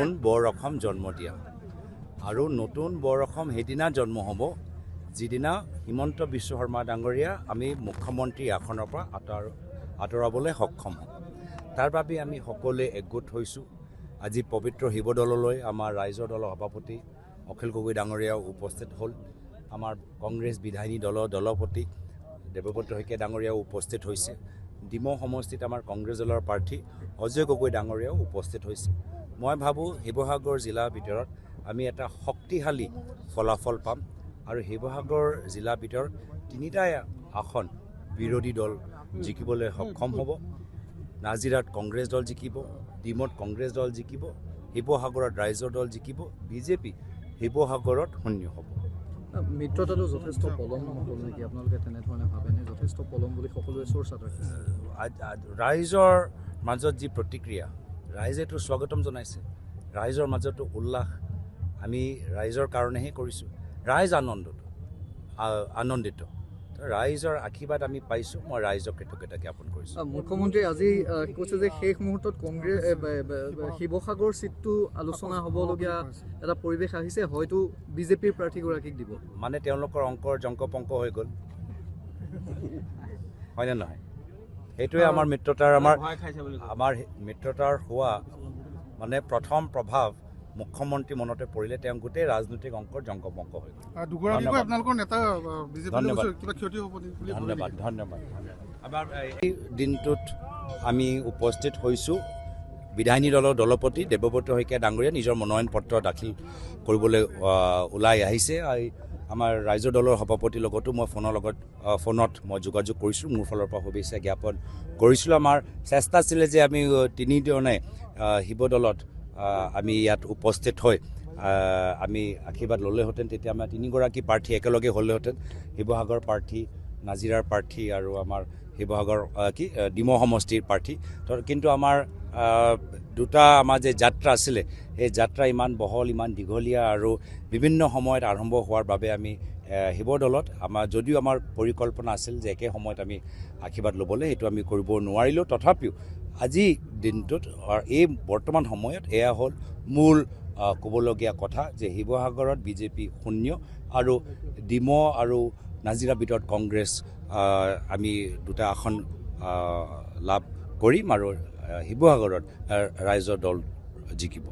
নতুন বৰ অসম জন্ম দিয়া আৰু নতুন বৰ অসম সেইদিনা জন্ম হ'ব যিদিনা হিমন্ত বিশ্ব শৰ্মা ডাঙৰীয়া আমি মুখ্যমন্ত্ৰী আসনৰ পৰা আঁতৰাবলৈ সক্ষম হ'ম। তাৰ বাবে আমি সকলোৱে একগোট হৈছোঁ। আজি পবিত্ৰ শিৱদৌললৈ আমাৰ ৰাইজৰ দলৰ সভাপতি অখিল গগৈ ডাঙৰীয়াও উপস্থিত হ'ল। আমাৰ কংগ্ৰেছ বিধায়িনী দলৰ দলপতি দেৱব্ৰত শইকীয়া ডাঙৰীয়াও উপস্থিত হৈছে। ডিমৌ সমষ্টিত আমাৰ কংগ্ৰেছ দলৰ প্ৰাৰ্থী অজয় গগৈ ডাঙৰীয়াও উপস্থিত হৈছে। মই ভাবোঁ শিৱসাগৰ জিলাৰ ভিতৰত আমি এটা শক্তিশালী ফলাফল পাম আৰু শিৱসাগৰ জিলাৰ ভিতৰত 3টা আসন বিৰোধী দল জিকিবলৈ সক্ষম হ'ব। নাজিৰাত কংগ্ৰেছ দল জিকিব, ডিমৌত কংগ্ৰেছ দল জিকিব, শিৱসাগৰত ৰাইজৰ দল জিকিব, বিজেপি শিৱসাগৰত শূন্য হ'ব। মিত্ৰতাটো যথেষ্ট পলম নহ'ল নেকি? আপোনালোকে তেনেধৰণে ভাবেনে? যথেষ্ট পলম বুলি সকলোৱে চৰ্চাত ৰাখিছে। ৰাইজৰ মাজত যি প্ৰতিক্ৰিয়া, ৰাইজেতো স্বাগতম জনাইছে, ৰাইজৰ মাজতো উল্লাস। আমি ৰাইজৰ কাৰণেহে কৰিছোঁ। ৰাইজ আনন্দিত। ৰাইজৰ আশীৰ্বাদ আমি পাইছোঁ। মই ৰাইজক কৃতজ্ঞতা জ্ঞাপন কৰিছোঁ। মুখ্যমন্ত্ৰীয়ে আজি কৈছে যে শেষ মুহূৰ্তত কংগ্ৰেছ শিৱসাগৰ চিটটো আলোচনা হ'বলগীয়া এটা পৰিৱেশ আহিছে, হয়তো বিজেপিৰ প্ৰাৰ্থীগৰাকীক দিব। মানে তেওঁলোকৰ অংকৰ জংকপংক হৈ গ'ল, হয়নে নহয়? সেইটোৱে আমাৰ মিত্ৰতাৰ আমাৰ মিত্ৰতাৰ হোৱা মানে প্ৰথম প্ৰভাৱ মুখ্যমন্ত্ৰী মনতে পৰিলে। তেওঁ গোটেই ৰাজনৈতিক অংকৰ জংকপংক হৈ গ'ল। ধন্যবাদ। এই দিনটোত আমি উপস্থিত হৈছোঁ। বিধায়িনী দলৰ দলপতি দেৱব্ৰত শইকীয়া ডাঙৰীয়া নিজৰ মনোনয়ন পত্ৰ দাখিল কৰিবলৈ ওলাই আহিছে। আমাৰ ৰাইজৰ দলৰ সভাপতিৰ লগতো মই ফোনত মই যোগাযোগ কৰিছোঁ। মোৰ ফালৰ পৰা শুভেচ্ছা জ্ঞাপন কৰিছিলোঁ। আমাৰ চেষ্টা আছিলে যে আমি 3জনে শিৱদৌলত আমি ইয়াত উপস্থিত হৈ আমি আশীৰ্বাদ ল'লেহেঁতেন। তেতিয়া আমাৰ 3গৰাকী প্ৰাৰ্থী একেলগে হ'লেহেঁতেন, শিৱসাগৰ প্ৰাৰ্থী, নাজিৰাৰ প্ৰাৰ্থী আৰু আমাৰ শিৱসাগৰ ডিমৌ সমষ্টিৰ প্ৰাৰ্থী। কিন্তু আমাৰ দুটা আমাৰ যে যাত্ৰা আছিলে, সেই যাত্ৰা ইমান বহল, ইমান দীঘলীয়া আৰু বিভিন্ন সময়ত আৰম্ভ হোৱাৰ বাবে আমি শিৱদৌলত যদিও আমাৰ পৰিকল্পনা আছিল যে একে সময়ত আমি আশীৰ্বাদ ল'বলৈ, সেইটো আমি কৰিব নোৱাৰিলোঁ। তথাপিও আজি দিনটোত এই বৰ্তমান সময়ত এয়া হ'ল মূল ক'বলগীয়া কথা যে শিৱসাগৰত বিজেপি শূন্য আৰু ডিমৌ আৰু নাজিৰাৰ ভিতৰত কংগ্ৰেছ আমি 2টা আসন লাভ কৰিম আৰু শিৱসাগৰত ৰাইজৰ দল জিকিব।